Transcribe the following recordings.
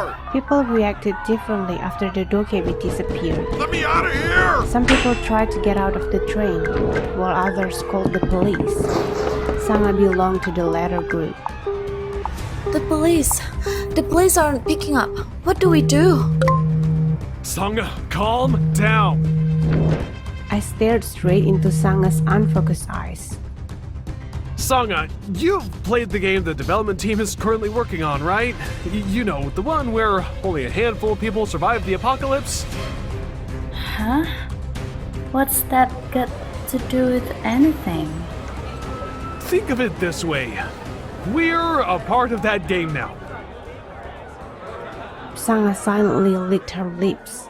for? People reacted differently after the Dokja disappeared. Let me out of here! Some people tried to get out of the train, while others called the police. Sangha belonged to the latter group. The police aren't picking up. What do we do? Sangha, calm down. I stared straight into Sangha's unfocused eyes. Sangha, you've played the game the development team is currently working on, right? You know, the one where only a handful of people survive the apocalypse? Huh? What's that got to do with anything? Think of it this way. We're a part of that game now. Sangha silently licked her lips.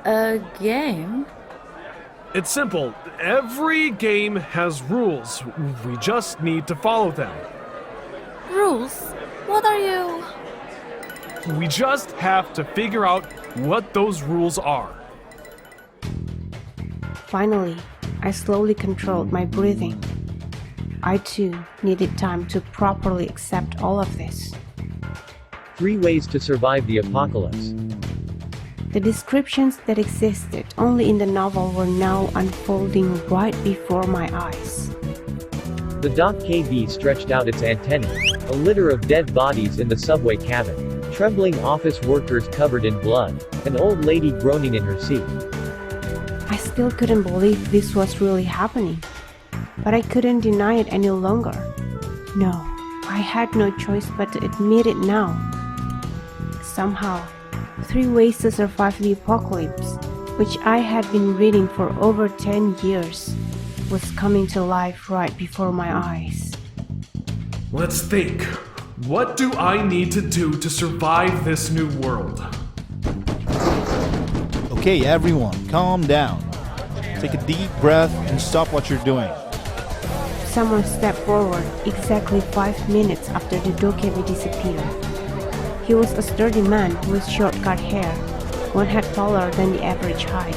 A game? It's simple. Every game has rules. We just need to follow them. Rules? What are you? We just have to figure out what those rules are. Finally, I slowly controlled my breathing. I too needed time to properly accept all of this. 3 ways to survive the apocalypse. The descriptions that existed only in the novel were now unfolding right before my eyes. The .kv stretched out its antennae. A litter of dead bodies in the subway cabin. Trembling office workers covered in blood. An old lady groaning in her seat. I still couldn't believe this was really happening, but I couldn't deny it any longer. No, I had no choice but to admit it now. Somehow, 3 ways to survive the apocalypse, which I had been reading for over 10 years, was coming to life right before my eyes. Let's think. What do I need to do to survive this new world? Okay, everyone, calm down. Take a deep breath and stop what you're doing. Someone stepped forward exactly 5 minutes after the Dokja disappeared. He was a sturdy man with short cut hair, 1 head taller than the average height.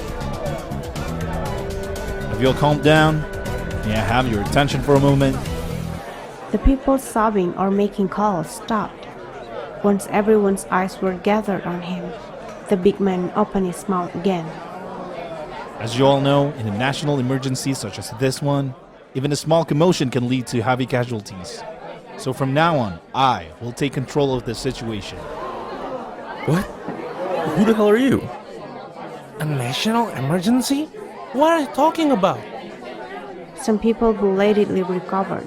Have you all calmed down? May I have your attention for a moment? The people sobbing or making calls stopped. Once everyone's eyes were gathered on him, the big man opened his mouth again. As you all know, in a national emergency such as this one, even a small commotion can lead to heavy casualties. So from now on, I will take control of the situation. What? Who the hell are you? A national emergency? What are you talking about? Some people belatedly recovered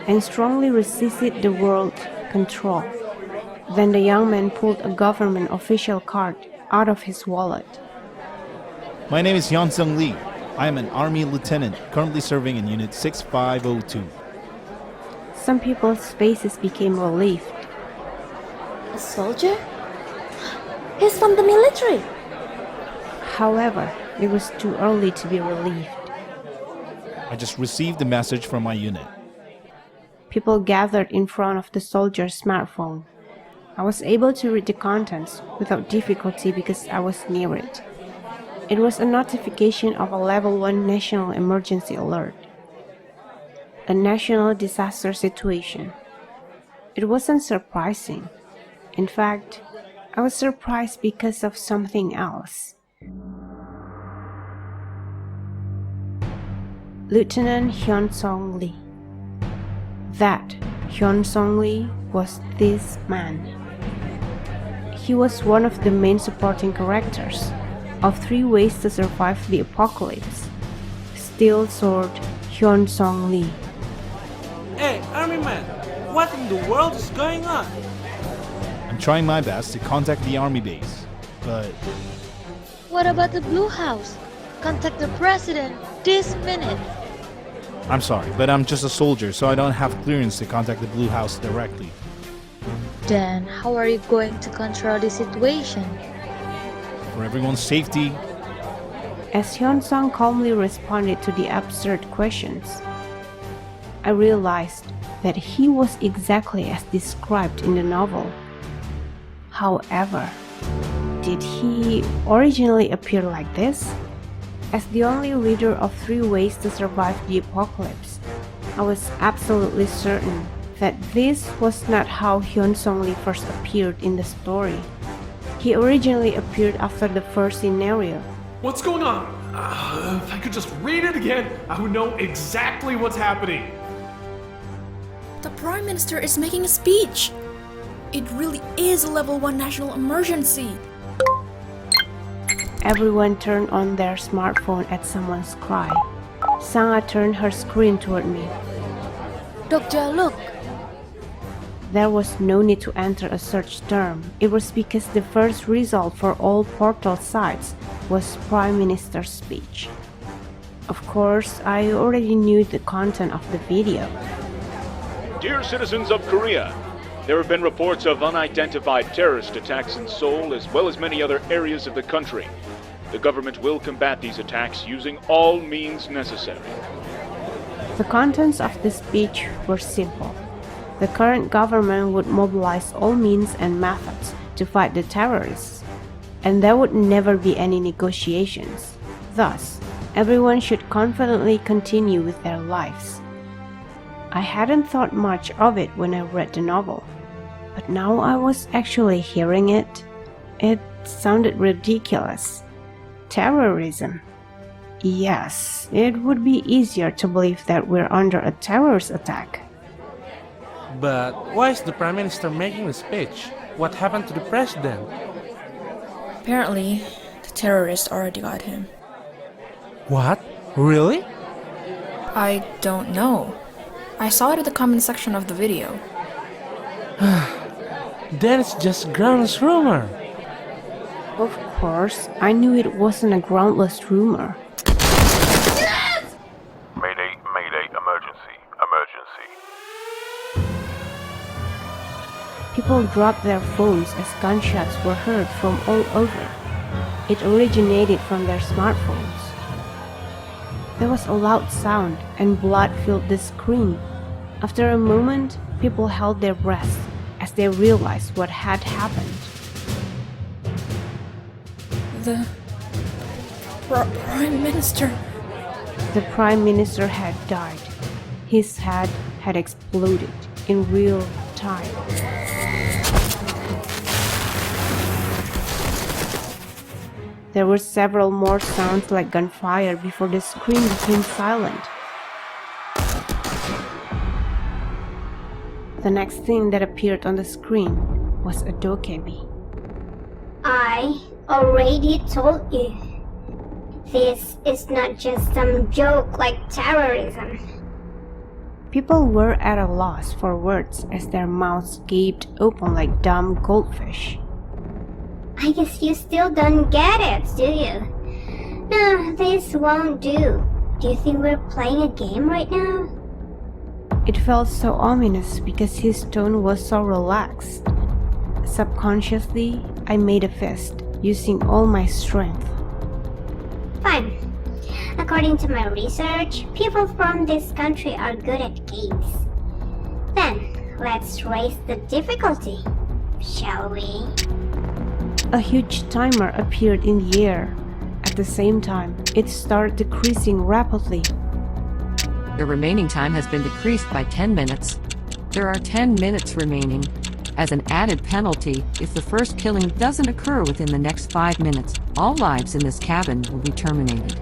and strongly resisted the world control. Then the young man pulled a government official card out of his wallet. My name is Hyun-Sung Lee. I am an Army lieutenant currently serving in Unit 6502. Some people's faces became relieved. A soldier? He's from the military. However, it was too early to be relieved. I just received a message from my unit. People gathered in front of the soldier's smartphone. I was able to read the contents without difficulty because I was near it. It was a notification of a level 1 national emergency alert. A national disaster situation. It wasn't surprising. In fact, I was surprised because of something else. Lieutenant Hyun-Sung Lee. That Hyun-Sung Lee was this man. He was one of the main supporting characters of 3 Ways to Survive the Apocalypse. Steel Sword Hyun-Sung Lee. Hey, Army Man, what in the world is going on? I'm trying my best to contact the army base, but... What about the Blue House? Contact the president this minute. I'm sorry, but I'm just a soldier, so I don't have clearance to contact the Blue House directly. Then how are you going to control the situation? For everyone's safety. As Hyun-Sung calmly responded to the absurd questions, I realized that he was exactly as described in the novel. However, did he originally appear like this? As the only reader of 3 Ways to Survive the Apocalypse, I was absolutely certain that this was not how Hyun-sung Lee first appeared in the story. He originally appeared after the first scenario. What's going on? If I could just read it again, I would know exactly what's happening. The Prime Minister is making a speech. It really is a level 1 national emergency. Everyone turned on their smartphone at someone's cry. Sanga turned her screen toward me. Dokja, look! There was no need to enter a search term. It was because the first result for all portal sites was Prime Minister's speech. Of course, I already knew the content of the video. Dear citizens of Korea, there have been reports of unidentified terrorist attacks in Seoul as well as many other areas of the country. The government will combat these attacks using all means necessary. The contents of the speech were simple. The current government would mobilize all means and methods to fight the terrorists, and there would never be any negotiations. Thus, everyone should confidently continue with their lives. I hadn't thought much of it when I read the novel, but now I was actually hearing it. It sounded ridiculous. Terrorism. Yes, it would be easier to believe that we're under a terrorist attack. But why is the Prime Minister making a speech? What happened to the President? Apparently, the terrorists already got him. What? Really? I don't know. I saw it in the comment section of the video. Then it's just groundless rumor. Of course, I knew it wasn't a groundless rumor. Mayday, mayday, emergency, emergency. People dropped their phones as gunshots were heard from all over. It originated from their smartphones. There was a loud sound and blood filled the screen. After a moment, people held their breaths as they realized what had happened. The Prime Minister. The Prime Minister had died. His head had exploded in real time. There were several more sounds like gunfire before the screen became silent. The next thing that appeared on the screen was a dokebi. I already told you. This is not just some joke like terrorism. People were at a loss for words as their mouths gaped open like dumb goldfish. I guess you still don't get it, do you? No, this won't do. Do you think we're playing a game right now? It felt so ominous because his tone was so relaxed. Subconsciously, I made a fist, using all my strength. Fine. According to my research, people from this country are good at games. Then, let's raise the difficulty, shall we? A huge timer appeared in the air. At the same time, it started decreasing rapidly. The remaining time has been decreased by 10 minutes. There are 10 minutes remaining. As an added penalty, if the first killing doesn't occur within the next 5 minutes, all lives in this cabin will be terminated.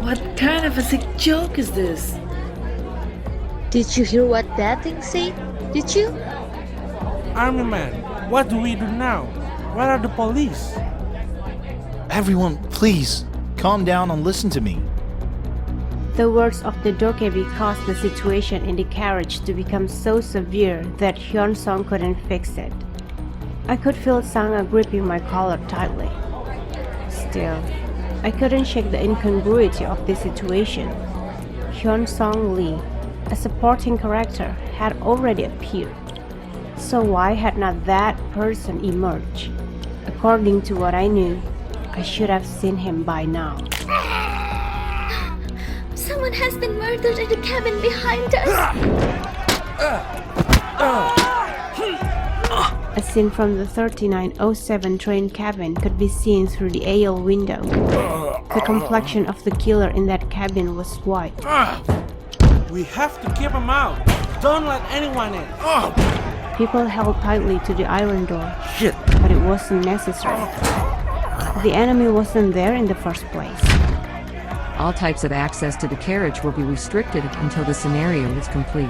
What kind of a sick joke is this? Did you hear what that thing said? Did you? Army man, what do we do now? Where are the police? Everyone, please, calm down and listen to me. The words of the dokebi caused the situation in the carriage to become so severe that Hyun-sung couldn't fix it. I could feel Sanga gripping my collar tightly. Still, I couldn't shake the incongruity of this situation. Hyun-sung Lee, a supporting character, had already appeared. So why had not that person emerged? According to what I knew, I should have seen him by now. Someone has been murdered in the cabin behind us! A scene from the 3907 train cabin could be seen through the AL window. The complexion of the killer in that cabin was white. We have to keep him out. Don't let anyone in. People held tightly to the iron door. Shit. But it wasn't necessary. The enemy wasn't there in the first place. All types of access to the carriage will be restricted until the scenario is complete.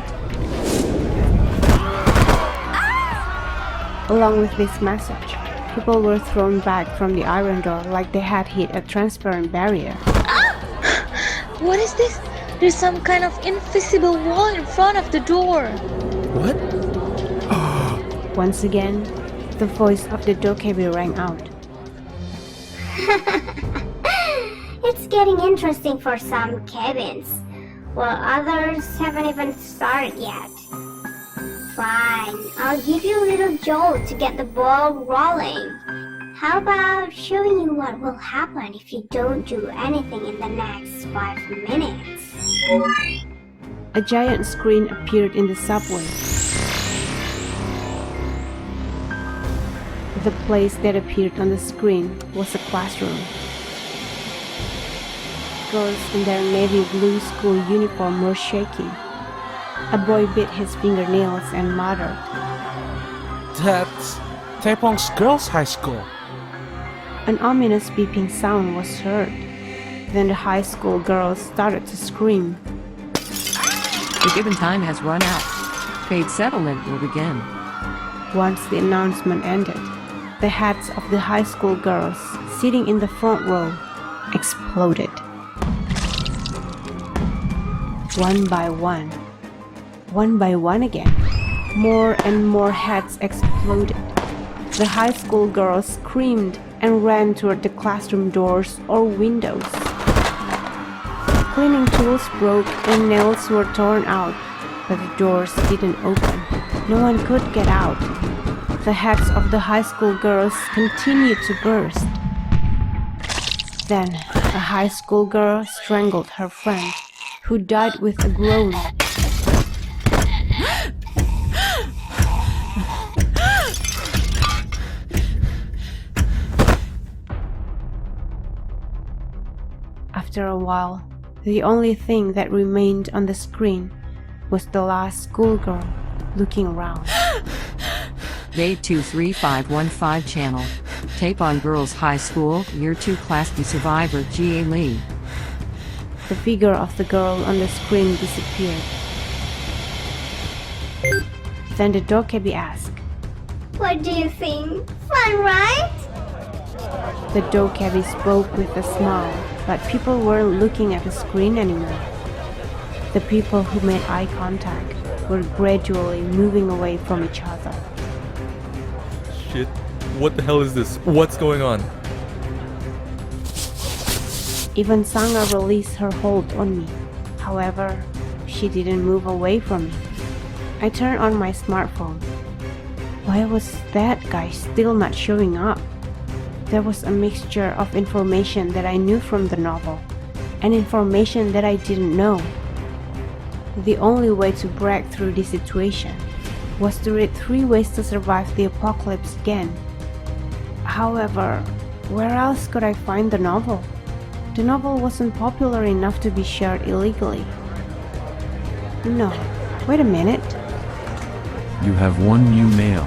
Along with this message, people were thrown back from the iron door like they had hit a transparent barrier. What is this? There's some kind of invisible wall in front of the door. What? Once again, the voice of the dokebi rang out. It's getting interesting for some cabins, while others haven't even started yet. Fine, I'll give you a little jolt to get the ball rolling. How about showing you what will happen if you don't do anything in the next 5 minutes? A giant screen appeared in the subway. The place that appeared on the screen was a classroom. Girls in their navy blue school uniform were shaking. A boy bit his fingernails and muttered, That's Taepong's girls' high school. An ominous beeping sound was heard. Then the high school girls started to scream. The given time has run out. Paid settlement will begin. Once the announcement ended, the heads of the high school girls sitting in the front row exploded. One by one again, more and more heads exploded. The high school girls screamed and ran toward the classroom doors or windows. Cleaning tools broke and nails were torn out, but the doors didn't open. No one could get out. The heads of the high school girls continued to burst. Then, a high school girl strangled her friend, who died with a groan. After a while, the only thing that remained on the screen was the last schoolgirl looking around. Day 23515 channel. Taepong Girls High School, Year 2 Class B survivor Jie Lee. The figure of the girl on the screen disappeared. Then the dokebi asked, What do you think? Fun, right? The dokebi spoke with a smile, but people weren't looking at the screen anymore. The people who made eye contact were gradually moving away from each other. Shit. What the hell is this? What's going on? Even Sanga released her hold on me. However, she didn't move away from me. I turned on my smartphone. Why was that guy still not showing up? There was a mixture of information that I knew from the novel, and information that I didn't know. The only way to break through this situation was to read 3 Ways to Survive the Apocalypse again. However, where else could I find the novel? The novel wasn't popular enough to be shared illegally. No, wait a minute. You have 1 new mail.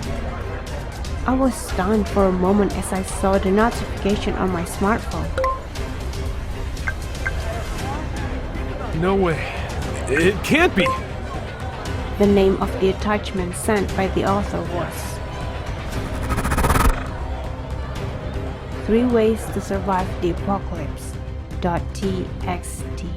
I was stunned for a moment as I saw the notification on my smartphone. No way. It can't be. The name of the attachment sent by the author was 3 Ways to Survive the Apocalypse.txt.